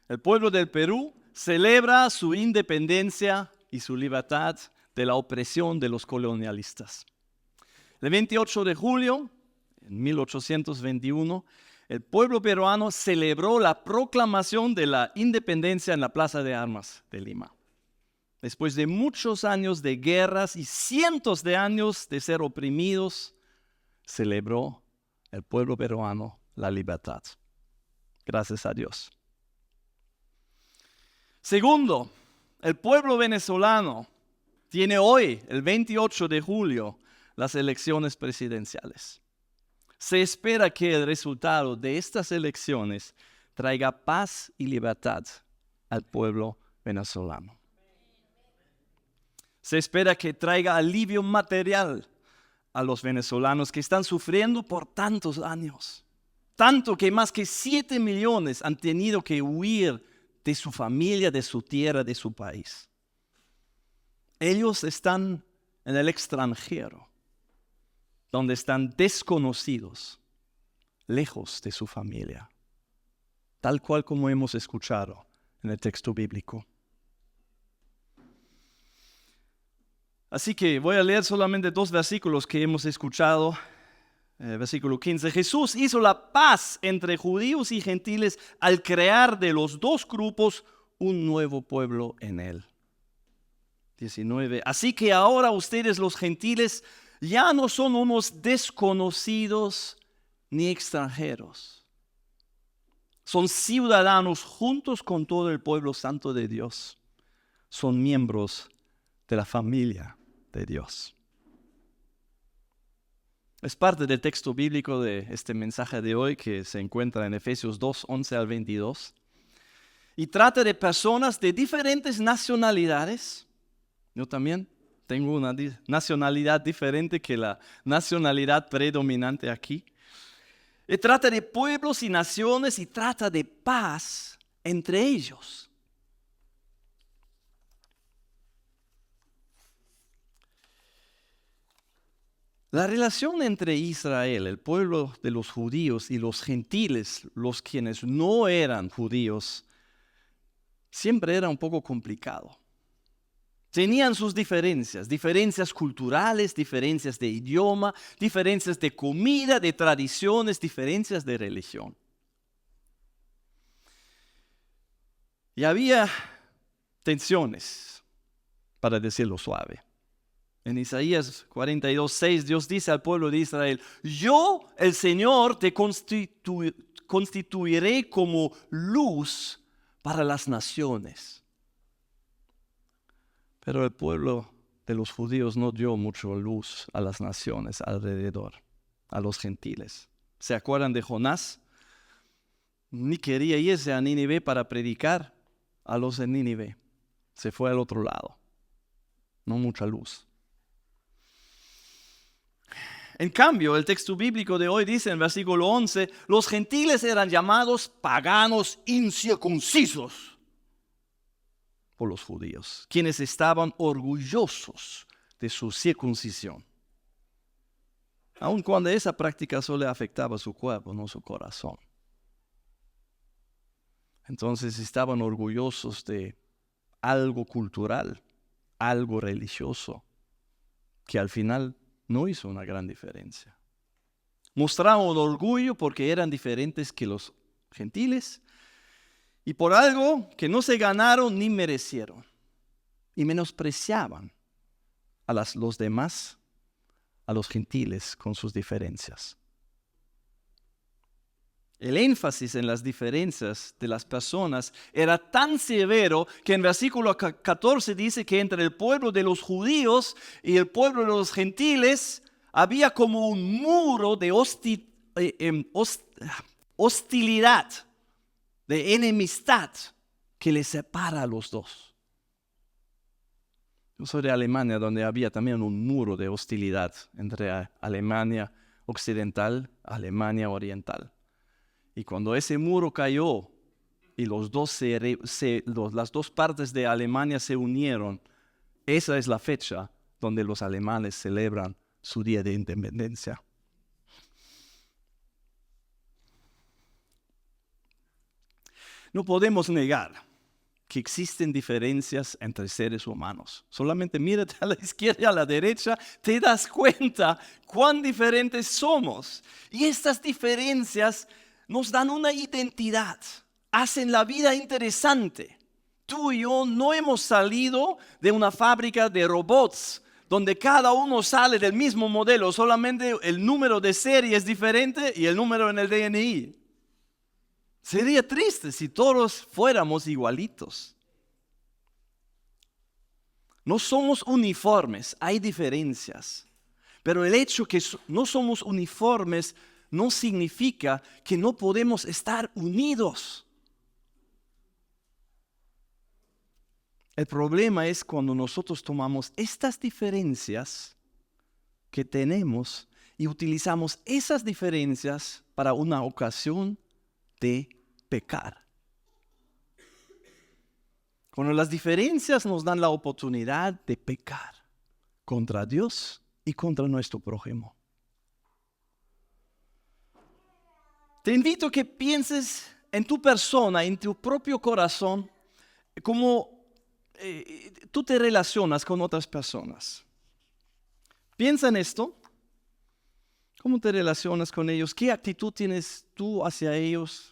El pueblo del Perú celebra su independencia y su libertad de la opresión de los colonialistas. El 28 de julio, en 1821, el pueblo peruano celebró la proclamación de la independencia en la Plaza de Armas de Lima. Después de muchos años de guerras y cientos de años de ser oprimidos, celebró el pueblo peruano la libertad. Gracias a Dios. Segundo, el pueblo venezolano tiene hoy, el 28 de julio, las elecciones presidenciales. Se espera que el resultado de estas elecciones traiga paz y libertad al pueblo venezolano. Se espera que traiga alivio material a los venezolanos que están sufriendo por tantos años. Tanto que más que 7 millones han tenido que huir de su familia, de su tierra, de su país. Ellos están en el extranjero, donde están desconocidos, lejos de su familia, tal cual como hemos escuchado en el texto bíblico. Así que voy a leer solamente 2 versículos que hemos escuchado. Versículo 15. Jesús hizo la paz entre judíos y gentiles al crear de los dos grupos un nuevo pueblo en él. 19. Así que ahora ustedes los gentiles ya no son unos desconocidos ni extranjeros. Son ciudadanos juntos con todo el pueblo santo de Dios. Son miembros de la familia de Dios. Es parte del texto bíblico de este mensaje de hoy que se encuentra en Efesios 2, 11 al 22. Y trata de personas de diferentes nacionalidades. Yo también tengo una nacionalidad diferente que la nacionalidad predominante aquí. Y trata de pueblos y naciones y trata de paz entre ellos. La relación entre Israel, el pueblo de los judíos, y los gentiles, los quienes no eran judíos, siempre era un poco complicado. Tenían sus diferencias culturales, diferencias de idioma, diferencias de comida, de tradiciones, diferencias de religión. Y había tensiones, para decirlo suave. En Isaías 42:6 Dios dice al pueblo de Israel: yo, el Señor, te constituiré como luz para las naciones. Pero el pueblo de los judíos no dio mucha luz a las naciones alrededor, a los gentiles. ¿Se acuerdan de Jonás? Ni quería irse a Nínive para predicar a los de Nínive. Se fue al otro lado. No mucha luz. En cambio, el texto bíblico de hoy dice en versículo 11, los gentiles eran llamados paganos incircuncisos por los judíos, quienes estaban orgullosos de su circuncisión, aun cuando esa práctica solo afectaba su cuerpo, no su corazón. Entonces estaban orgullosos de algo cultural, algo religioso, que al final no hizo una gran diferencia. Mostraron orgullo porque eran diferentes que los gentiles y por algo que no se ganaron ni merecieron. Y menospreciaban a los demás, a los gentiles con sus diferencias. El énfasis en las diferencias de las personas era tan severo que en versículo 14 dice que entre el pueblo de los judíos y el pueblo de los gentiles había como un muro de hostilidad, de enemistad que les separa a los dos. Yo soy de Alemania, donde había también un muro de hostilidad entre Alemania occidental y Alemania oriental. Y cuando ese muro cayó y las dos partes de Alemania se unieron, esa es la fecha donde los alemanes celebran su día de independencia. No podemos negar que existen diferencias entre seres humanos. Solamente mírate a la izquierda y a la derecha, te das cuenta cuán diferentes somos. Y estas diferencias nos dan una identidad, hacen la vida interesante. Tú y yo no hemos salido de una fábrica de robots donde cada uno sale del mismo modelo, solamente el número de serie es diferente y el número en el DNI. Sería triste si todos fuéramos igualitos. No somos uniformes, hay diferencias. Pero el hecho que no somos uniformes no significa que no podemos estar unidos. El problema es cuando nosotros tomamos estas diferencias que tenemos y utilizamos esas diferencias para una ocasión de pecar. Cuando las diferencias nos dan la oportunidad de pecar contra Dios y contra nuestro prójimo. Te invito a que pienses en tu persona, en tu propio corazón, cómo tú te relacionas con otras personas. Piensa en esto. ¿Cómo te relacionas con ellos? ¿Qué actitud tienes tú hacia ellos?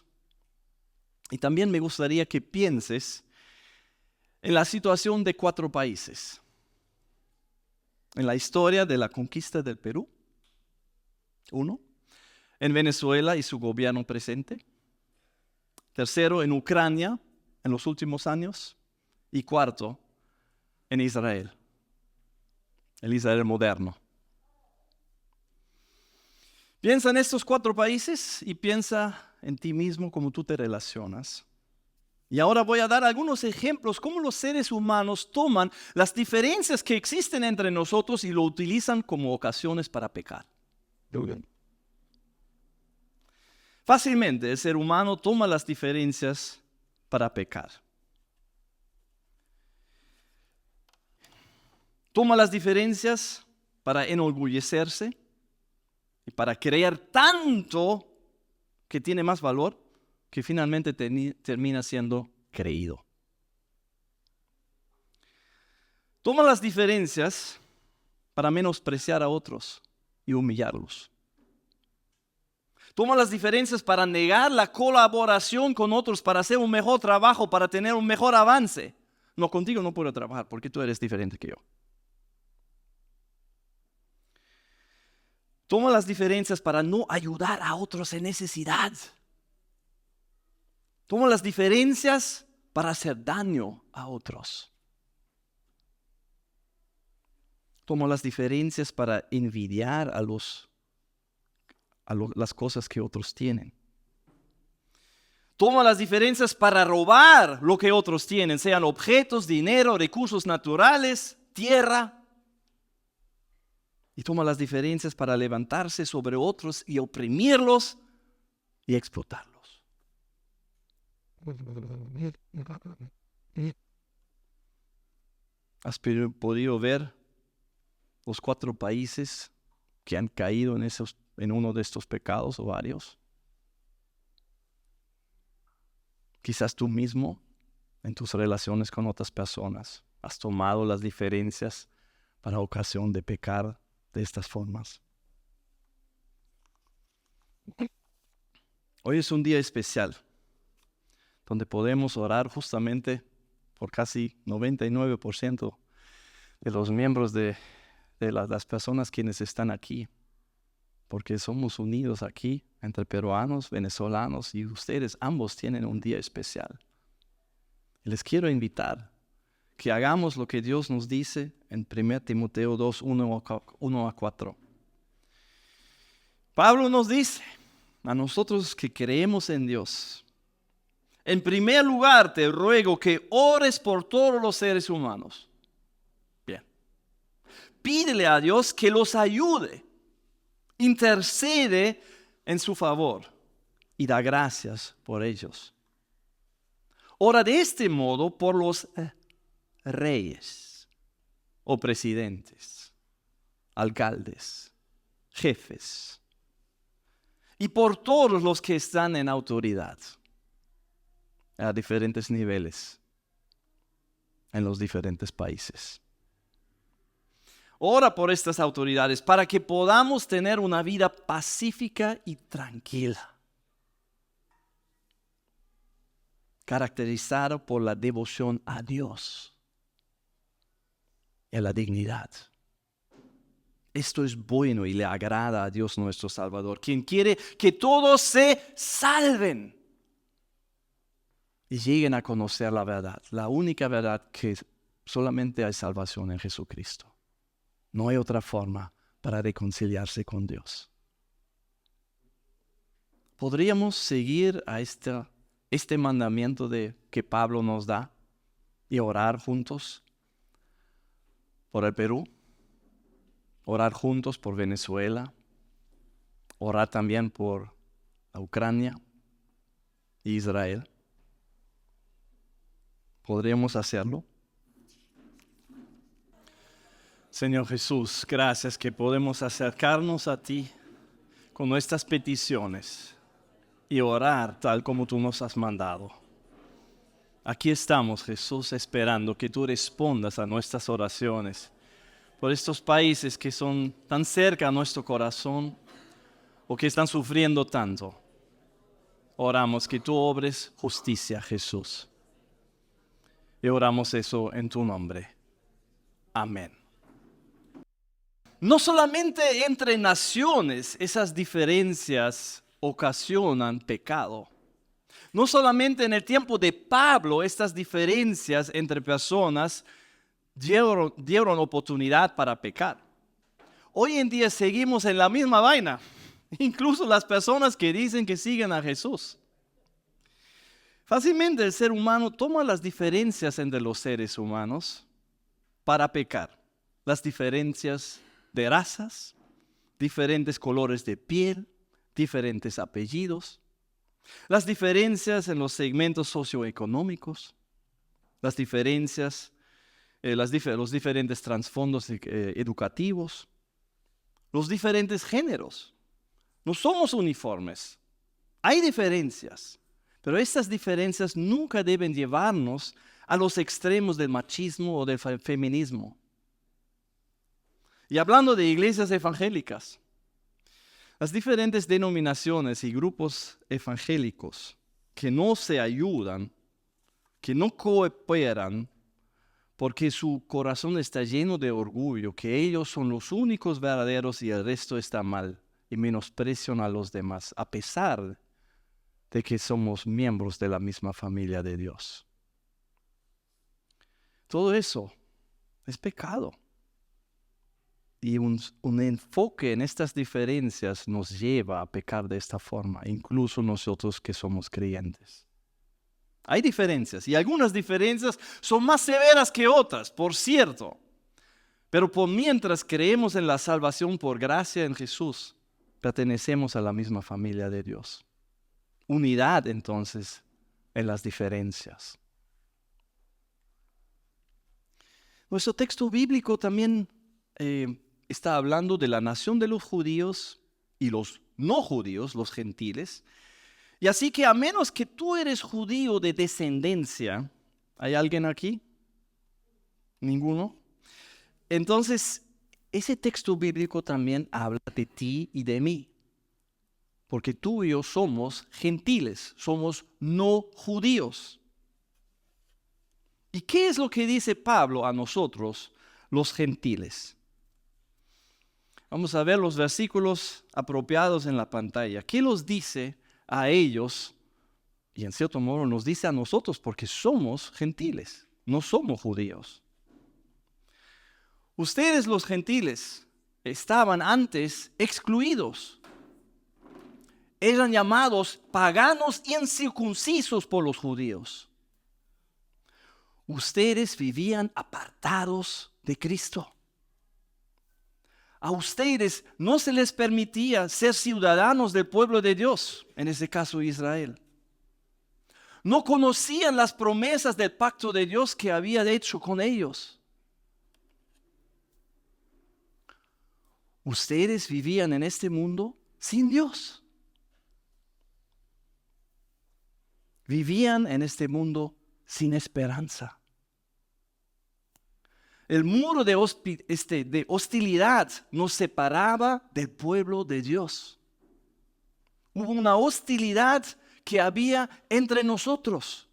Y también me gustaría que pienses en la situación de 4 países. En la historia de la conquista del Perú. 1. En Venezuela y su gobierno presente. 3, en Ucrania en los últimos años. Y 4, en Israel. El Israel moderno. Piensa en estos 4 países y piensa en ti mismo, cómo tú te relacionas. Y ahora voy a dar algunos ejemplos cómo los seres humanos toman las diferencias que existen entre nosotros y lo utilizan como ocasiones para pecar. Fácilmente el ser humano toma las diferencias para pecar. Toma las diferencias para enorgullecerse y para creer tanto que tiene más valor que finalmente termina siendo creído. Toma las diferencias para menospreciar a otros y humillarlos. Toma las diferencias para negar la colaboración con otros, para hacer un mejor trabajo, para tener un mejor avance. No, contigo no puedo trabajar porque tú eres diferente que yo. Toma las diferencias para no ayudar a otros en necesidad. Toma las diferencias para hacer daño a otros. Toma las diferencias para envidiar a las cosas que otros tienen. Toma las diferencias para robar lo que otros tienen, sean objetos, dinero, recursos naturales, tierra. Y toma las diferencias para levantarse sobre otros y oprimirlos y explotarlos. ¿Has podido ver los 4 países que han caído en uno de estos pecados o varios? Quizás tú mismo, en tus relaciones con otras personas, has tomado las diferencias para ocasión de pecar de estas formas. Hoy es un día especial donde podemos orar justamente por casi 99% de los miembros de las personas quienes están aquí, porque somos unidos aquí entre peruanos, venezolanos, y ustedes ambos tienen un día especial. Y les quiero invitar que hagamos lo que Dios nos dice en 1 Timoteo 2, 1 a 4. Pablo nos dice a nosotros que creemos en Dios: en primer lugar te ruego que ores por todos los seres humanos. Bien. Pídele a Dios que los ayude, intercede en su favor y da gracias por ellos. Ora de este modo por los reyes o presidentes, alcaldes, jefes y por todos los que están en autoridad. a diferentes niveles en los diferentes países. Ora por estas autoridades para que podamos tener una vida pacífica y tranquila, caracterizada por la devoción a Dios y a la dignidad. Esto es bueno y le agrada a Dios nuestro Salvador, quien quiere que todos se salven y lleguen a conocer la verdad, la única verdad, que solamente hay salvación en Jesucristo. No hay otra forma para reconciliarse con Dios. ¿Podríamos seguir a este mandamiento que Pablo nos da y orar juntos por el Perú? Orar juntos por Venezuela, orar también por la Ucrania e Israel. ¿Podríamos hacerlo? Señor Jesús, gracias que podemos acercarnos a ti con nuestras peticiones y orar tal como tú nos has mandado. Aquí estamos, Jesús, esperando que tú respondas a nuestras oraciones por estos países que son tan cerca a nuestro corazón o que están sufriendo tanto. Oramos que tú obres justicia, Jesús. Y oramos eso en tu nombre. Amén. No solamente entre naciones esas diferencias ocasionan pecado. No solamente en el tiempo de Pablo estas diferencias entre personas dieron oportunidad para pecar. Hoy en día seguimos en la misma vaina, incluso las personas que dicen que siguen a Jesús. Fácilmente el ser humano toma las diferencias entre los seres humanos para pecar. Las diferencias de razas, diferentes colores de piel, diferentes apellidos, las diferencias en los segmentos socioeconómicos, las diferencias los diferentes trasfondos educativos, los diferentes géneros. No somos uniformes. Hay diferencias, pero estas diferencias nunca deben llevarnos a los extremos del machismo o del feminismo. Y hablando de iglesias evangélicas, las diferentes denominaciones y grupos evangélicos que no se ayudan, que no cooperan, porque su corazón está lleno de orgullo, que ellos son los únicos verdaderos y el resto está mal, y menosprecian a los demás, a pesar de que somos miembros de la misma familia de Dios. Todo eso es pecado. Y un enfoque en estas diferencias nos lleva a pecar de esta forma, incluso nosotros que somos creyentes. Hay diferencias, y algunas diferencias son más severas que otras, por cierto. Pero por mientras creemos en la salvación por gracia en Jesús, pertenecemos a la misma familia de Dios. Unidad, entonces, en las diferencias. Nuestro texto bíblico también está hablando de la nación de los judíos y los no judíos, los gentiles. Y así que a menos que tú eres judío de descendencia, ¿hay alguien aquí? ¿Ninguno? Entonces, ese texto bíblico también habla de ti y de mí. Porque tú y yo somos gentiles, somos no judíos. ¿Y qué es lo que dice Pablo a nosotros, los gentiles? Vamos a ver los versículos apropiados en la pantalla. ¿Qué los dice a ellos? Y en cierto modo nos dice a nosotros porque somos gentiles, no somos judíos. Ustedes los gentiles estaban antes excluidos. Eran llamados paganos y incircuncisos por los judíos. Ustedes vivían apartados de Cristo. A ustedes no se les permitía ser ciudadanos del pueblo de Dios, en este caso Israel. No conocían las promesas del pacto de Dios que había hecho con ellos. Ustedes vivían en este mundo sin Dios. Vivían en este mundo sin esperanza. El muro de hostilidad nos separaba del pueblo de Dios. Hubo una hostilidad que había entre nosotros.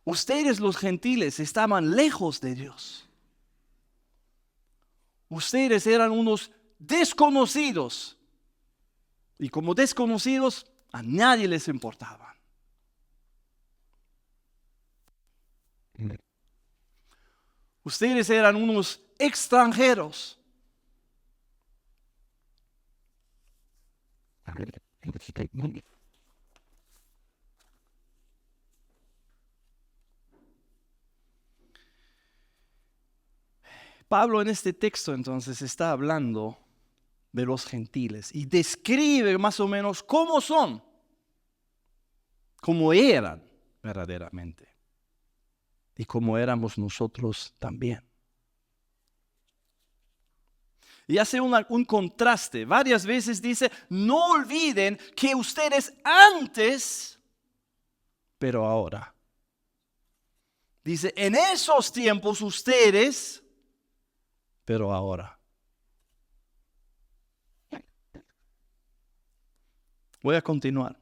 Ustedes los gentiles estaban lejos de Dios. Ustedes eran unos desconocidos. Y como desconocidos, a nadie les importaba. Ustedes eran unos extranjeros. Pablo en este texto entonces está hablando de los gentiles y describe más o menos cómo son, cómo eran verdaderamente y cómo éramos nosotros también. Y hace un contraste. Varias veces dice, no olviden que ustedes antes, pero ahora. Dice, en esos tiempos ustedes, pero ahora. Voy a continuar.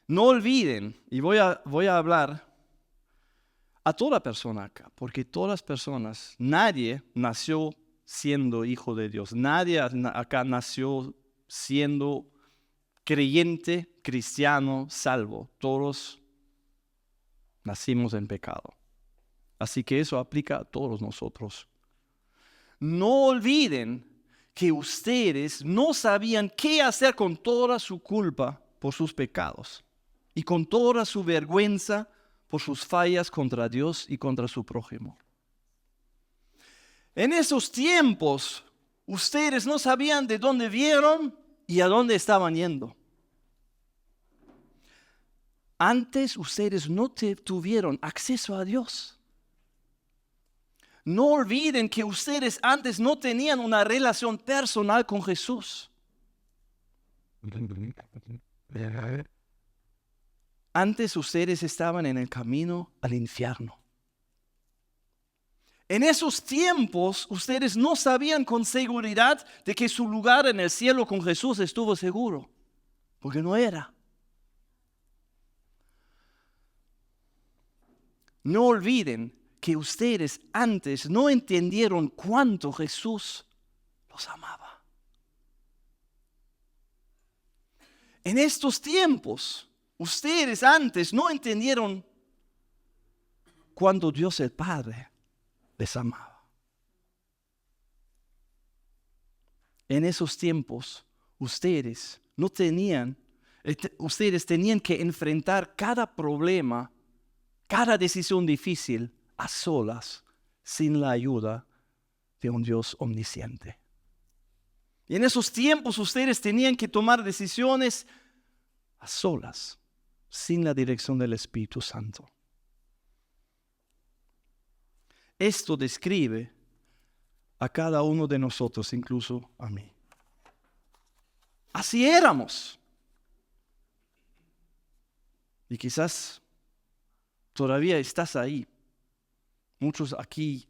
No olviden, y voy a hablar a toda persona acá, porque todas las personas, nadie nació siendo hijo de Dios. Nadie acá nació siendo creyente, cristiano, salvo. Todos nacimos en pecado. Así que eso aplica a todos nosotros. No olviden que ustedes no sabían qué hacer con toda su culpa por sus pecados y con toda su vergüenza por sus fallas contra Dios y contra su prójimo. En esos tiempos, ustedes no sabían de dónde vieron y a dónde estaban yendo. Antes ustedes no tuvieron acceso a Dios. No olviden que ustedes antes no tenían una relación personal con Jesús. Antes ustedes estaban en el camino al infierno. En esos tiempos ustedes no sabían con seguridad de que su lugar en el cielo con Jesús estuvo seguro, porque no era. No olviden que ustedes antes no entendieron cuánto Jesús los amaba. En estos tiempos, ustedes antes no entendieron cuánto Dios el Padre les amaba. En esos tiempos, ustedes tenían que enfrentar cada problema, cada decisión difícil a solas, sin la ayuda de un Dios omnisciente. Y en esos tiempos ustedes tenían que tomar decisiones a solas, sin la dirección del Espíritu Santo. Esto describe a cada uno de nosotros, incluso a mí. Así éramos. Y quizás todavía estás ahí. Muchos aquí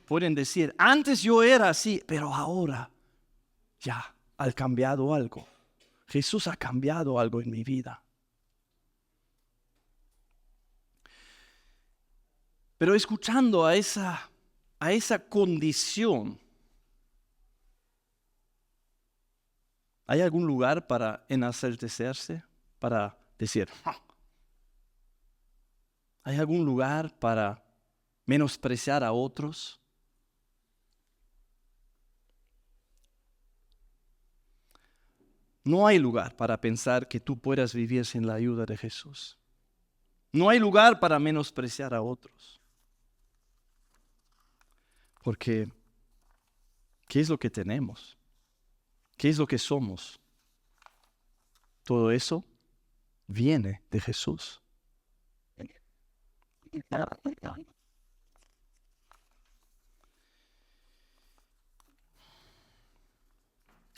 pueden decir, antes yo era así, pero ahora ya ha cambiado algo. Jesús ha cambiado algo en mi vida. Pero escuchando a esa condición, ¿hay algún lugar para enaltecerse? Para decir, ¿hay algún lugar para menospreciar a otros? No hay lugar para pensar que tú puedas vivir sin la ayuda de Jesús. No hay lugar para menospreciar a otros. Porque, ¿qué es lo que tenemos? ¿Qué es lo que somos? Todo eso viene de Jesús.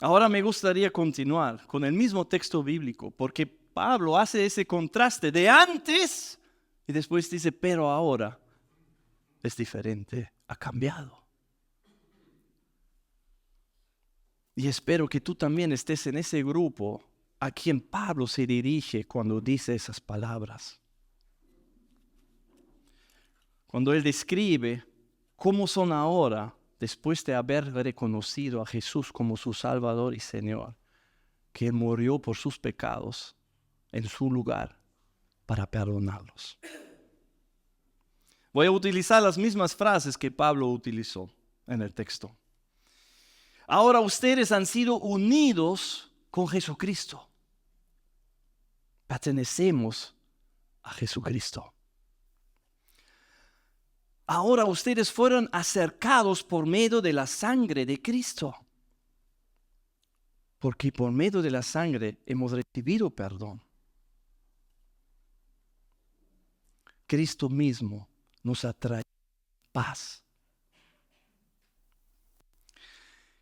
Ahora me gustaría continuar con el mismo texto bíblico, porque Pablo hace ese contraste de antes y después dice, pero ahora es diferente, ha cambiado. Y espero que tú también estés en ese grupo a quien Pablo se dirige cuando dice esas palabras. Cuando él describe cómo son ahora, después de haber reconocido a Jesús como su Salvador y Señor, que Él murió por sus pecados en su lugar para perdonarlos. Voy a utilizar las mismas frases que Pablo utilizó en el texto. Ahora ustedes han sido unidos con Jesucristo. Pertenecemos a Jesucristo. Ahora ustedes fueron acercados por medio de la sangre de Cristo. Porque por medio de la sangre hemos recibido perdón. Cristo mismo nos atrae paz.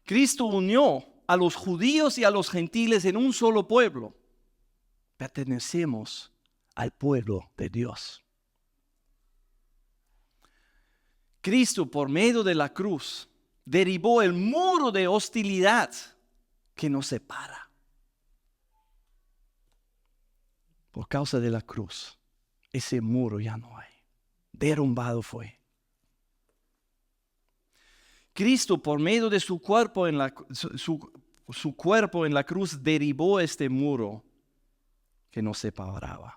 Cristo unió a los judíos y a los gentiles en un solo pueblo. Pertenecemos al pueblo de Dios. Cristo, por medio de la cruz, derribó el muro de hostilidad que nos separa. Por causa de la cruz, ese muro ya no hay. Derrumbado fue. Cristo, por medio de su cuerpo en la cruz, derribó este muro que nos separaba.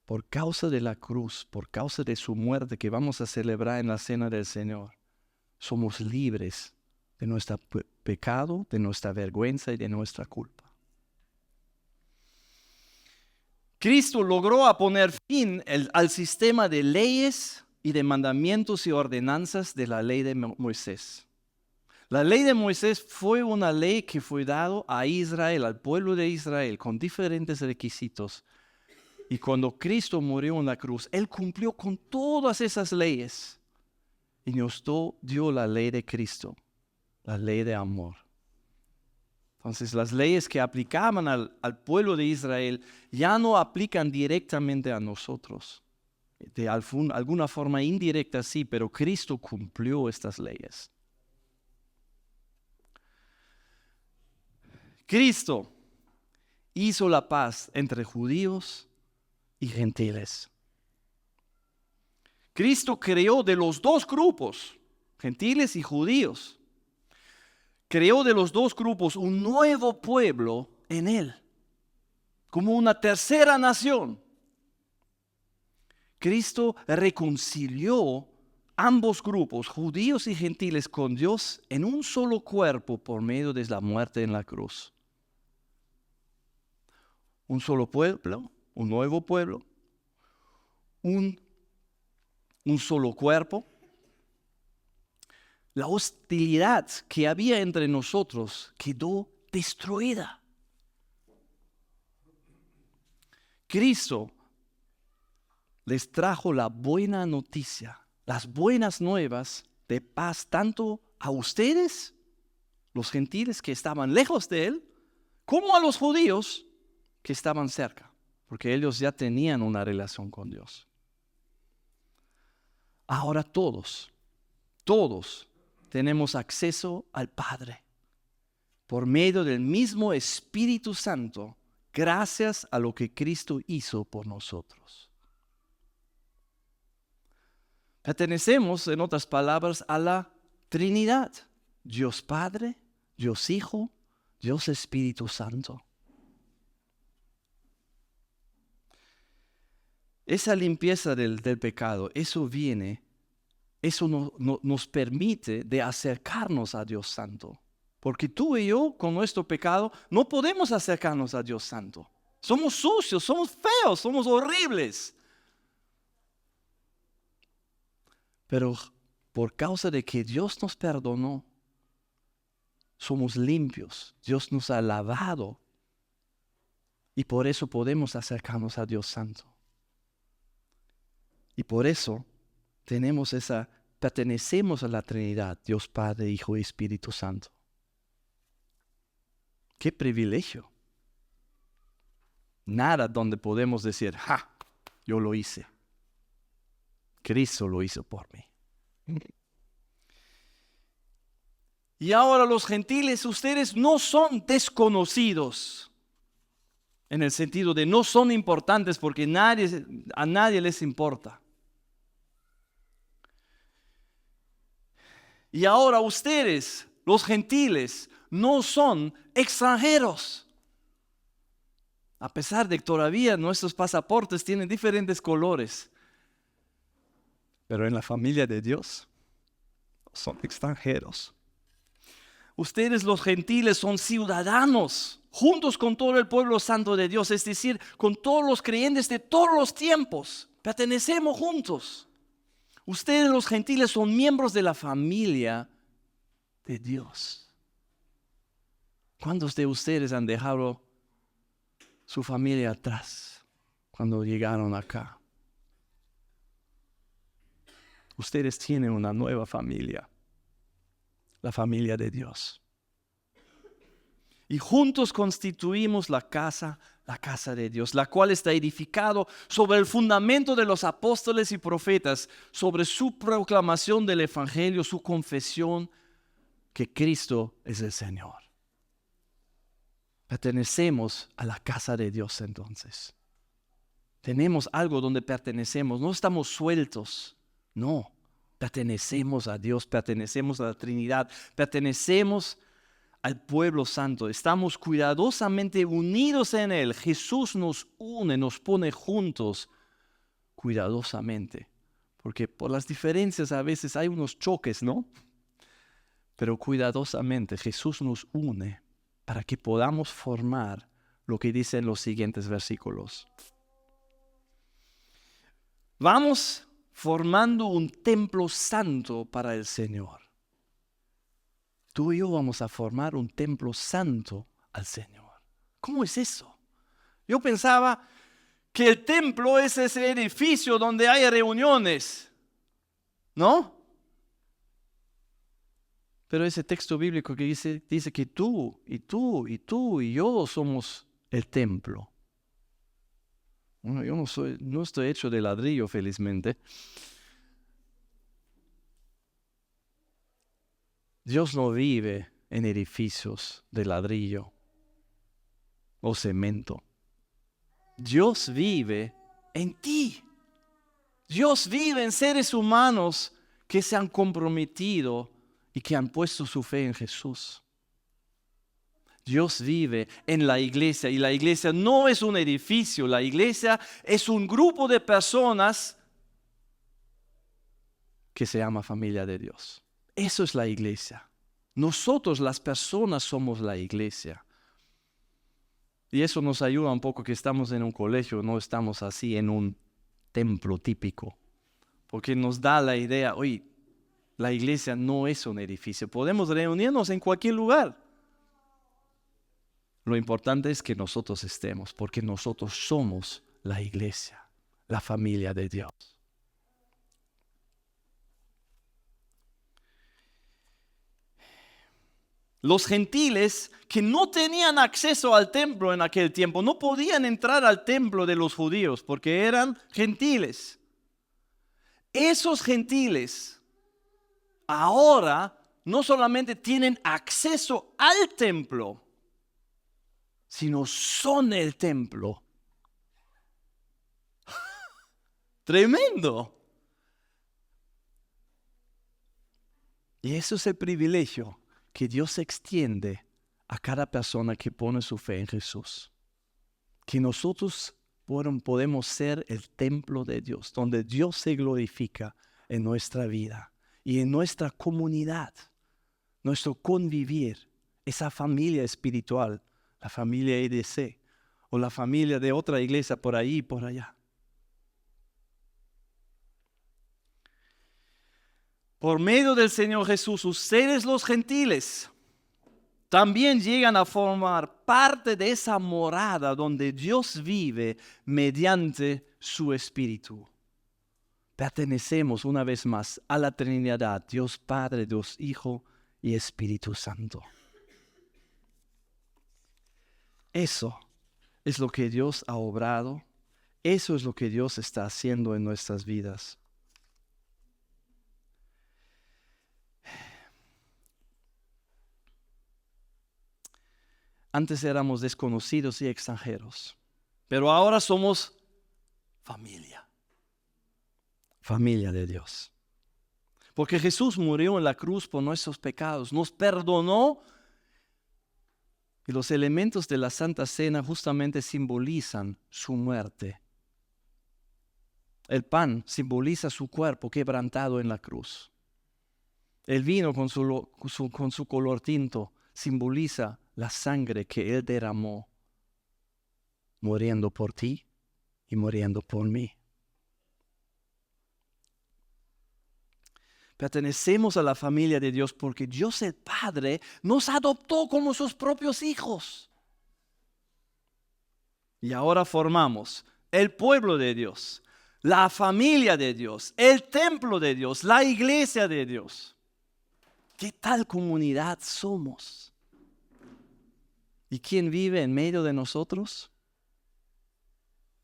Por causa de la cruz, por causa de su muerte que vamos a celebrar en la cena del Señor, somos libres de nuestro pecado, de nuestra vergüenza y de nuestra culpa. Cristo logró poner fin al sistema de leyes y de mandamientos y ordenanzas de la ley de Moisés. La ley de Moisés fue una ley que fue dada a Israel, al pueblo de Israel, con diferentes requisitos. Y cuando Cristo murió en la cruz, Él cumplió con todas esas leyes y nos dio la ley de Cristo, la ley de amor. Entonces las leyes que aplicaban al pueblo de Israel ya no aplican directamente a nosotros. De alguna forma indirecta sí, pero Cristo cumplió estas leyes. Cristo hizo la paz entre judíos y gentiles. Cristo creó de los dos grupos, gentiles y judíos, creó de los dos grupos un nuevo pueblo en Él, como una tercera nación. Cristo reconcilió ambos grupos, judíos y gentiles, con Dios en un solo cuerpo por medio de la muerte en la cruz. Un solo pueblo, un nuevo pueblo, un solo cuerpo. La hostilidad que había entre nosotros quedó destruida. Cristo les trajo la buena noticia, las buenas nuevas de paz tanto a ustedes, los gentiles que estaban lejos de Él, como a los judíos que estaban cerca, porque ellos ya tenían una relación con Dios. Ahora todos tenemos acceso al Padre por medio del mismo Espíritu Santo, gracias a lo que Cristo hizo por nosotros. Pertenecemos, en otras palabras, a la Trinidad: Dios Padre, Dios Hijo, Dios Espíritu Santo. Esa limpieza del pecado, eso nos permite de acercarnos a Dios Santo. Porque tú y yo, con nuestro pecado, no podemos acercarnos a Dios Santo. Somos sucios, somos feos, somos horribles. Pero por causa de que Dios nos perdonó, somos limpios. Dios nos ha lavado. Y por eso podemos acercarnos a Dios Santo. Y por eso pertenecemos a la Trinidad, Dios Padre, Hijo y Espíritu Santo. Qué privilegio. Nada donde podemos decir, yo lo hice. Cristo lo hizo por mí. Y ahora los gentiles, ustedes no son desconocidos, en el sentido de no son importantes porque a nadie les importa. Y ahora ustedes, los gentiles, no son extranjeros. A pesar de que todavía nuestros pasaportes tienen diferentes colores. Pero en la familia de Dios son extranjeros. Ustedes los gentiles son ciudadanos, juntos con todo el pueblo santo de Dios, es decir, con todos los creyentes de todos los tiempos. Pertenecemos juntos. Ustedes los gentiles son miembros de la familia de Dios. ¿Cuántos de ustedes han dejado su familia atrás cuando llegaron acá? Ustedes tienen una nueva familia, la familia de Dios. Y juntos constituimos la casa de Dios, la cual está edificado sobre el fundamento de los apóstoles y profetas, sobre su proclamación del evangelio, su confesión que Cristo es el Señor. Pertenecemos a la casa de Dios entonces. Tenemos algo donde pertenecemos, no estamos sueltos. No, pertenecemos a Dios, pertenecemos a la Trinidad, pertenecemos al pueblo santo. Estamos cuidadosamente unidos en Él. Jesús nos une, nos pone juntos cuidadosamente. Porque por las diferencias a veces hay unos choques, ¿no? Pero cuidadosamente Jesús nos une para que podamos formar lo que dicen los siguientes versículos. Vamos formando un templo santo para el Señor. Tú y yo vamos a formar un templo santo al Señor. ¿Cómo es eso? Yo pensaba que el templo es ese edificio donde hay reuniones, ¿no? Pero ese texto bíblico que dice que tú y yo somos el templo. Bueno, yo no estoy hecho de ladrillo, felizmente. Dios no vive en edificios de ladrillo o cemento. Dios vive en ti. Dios vive en seres humanos que se han comprometido y que han puesto su fe en Jesús. Dios vive en la iglesia y la iglesia no es un edificio, la iglesia es un grupo de personas que se llama familia de Dios. Eso es la iglesia. Nosotros las personas somos la iglesia. Y eso nos ayuda un poco que estamos en un colegio, no estamos así en un templo típico. Porque nos da la idea, oye, la iglesia no es un edificio, podemos reunirnos en cualquier lugar. Lo importante es que nosotros estemos, porque nosotros somos la iglesia, la familia de Dios. Los gentiles que no tenían acceso al templo en aquel tiempo, no podían entrar al templo de los judíos porque eran gentiles. Esos gentiles ahora no solamente tienen acceso al templo, sino son el templo. Tremendo. Y eso es el privilegio que Dios extiende a cada persona que pone su fe en Jesús. Que nosotros podemos ser el templo de Dios, donde Dios se glorifica en nuestra vida y en nuestra comunidad, nuestro convivir, esa familia espiritual, la familia EDC o la familia de otra iglesia por ahí y por allá. Por medio del Señor Jesús, ustedes los gentiles también llegan a formar parte de esa morada donde Dios vive mediante su Espíritu. Pertenecemos una vez más a la Trinidad, Dios Padre, Dios Hijo y Espíritu Santo. Eso es lo que Dios ha obrado. Eso es lo que Dios está haciendo en nuestras vidas. Antes éramos desconocidos y extranjeros, pero ahora somos familia. Familia de Dios. Porque Jesús murió en la cruz por nuestros pecados, nos perdonó. Y los elementos de la Santa Cena justamente simbolizan su muerte. El pan simboliza su cuerpo quebrantado en la cruz. El vino con su color tinto simboliza la sangre que Él derramó, muriendo por ti y muriendo por mí. Pertenecemos a la familia de Dios porque Dios el Padre nos adoptó como sus propios hijos. Y ahora formamos el pueblo de Dios, la familia de Dios, el templo de Dios, la iglesia de Dios. ¿Qué tal comunidad somos? ¿Y quién vive en medio de nosotros?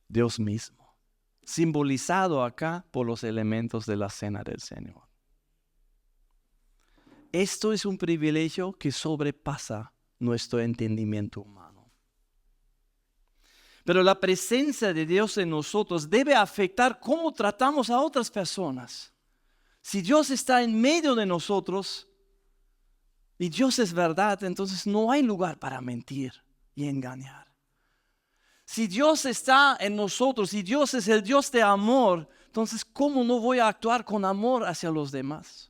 Dios mismo, simbolizado acá por los elementos de la cena del Señor. Esto es un privilegio que sobrepasa nuestro entendimiento humano. Pero la presencia de Dios en nosotros debe afectar cómo tratamos a otras personas. Si Dios está en medio de nosotros y Dios es verdad, entonces no hay lugar para mentir y engañar. Si Dios está en nosotros y Dios es el Dios de amor, entonces ¿cómo no voy a actuar con amor hacia los demás?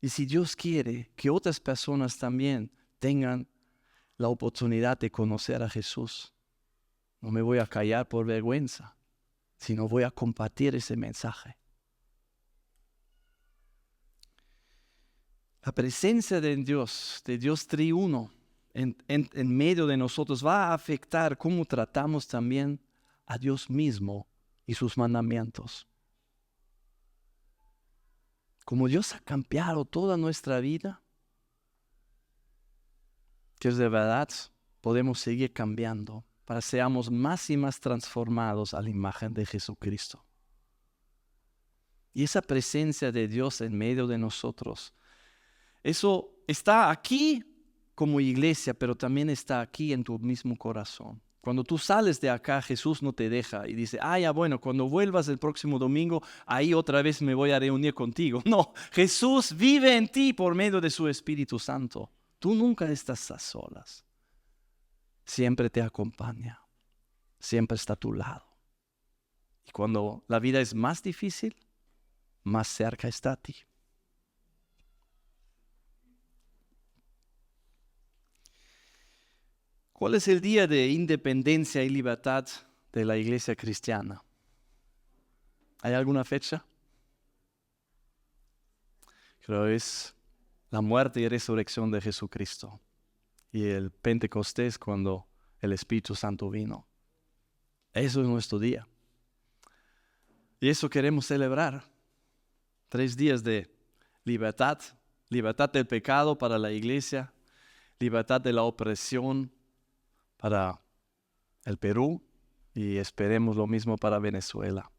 Y si Dios quiere que otras personas también tengan la oportunidad de conocer a Jesús, no me voy a callar por vergüenza, sino voy a compartir ese mensaje. La presencia de Dios triuno en medio de nosotros va a afectar cómo tratamos también a Dios mismo y sus mandamientos. Como Dios ha cambiado toda nuestra vida, que de verdad podemos seguir cambiando para que seamos más y más transformados a la imagen de Jesucristo. Y esa presencia de Dios en medio de nosotros, eso está aquí como iglesia, pero también está aquí en tu mismo corazón. Cuando tú sales de acá, Jesús no te deja y dice, ya bueno, cuando vuelvas el próximo domingo, ahí otra vez me voy a reunir contigo. No, Jesús vive en ti por medio de su Espíritu Santo. Tú nunca estás a solas. Siempre te acompaña, siempre está a tu lado. Y cuando la vida es más difícil, más cerca está a ti. ¿Cuál es el día de independencia y libertad de la iglesia cristiana? ¿Hay alguna fecha? Creo que es la muerte y resurrección de Jesucristo. Y el Pentecostés cuando el Espíritu Santo vino. Eso es nuestro día. Y eso queremos celebrar. 3 días de libertad. Libertad del pecado para la iglesia. Libertad de la opresión para el Perú y esperemos lo mismo para Venezuela.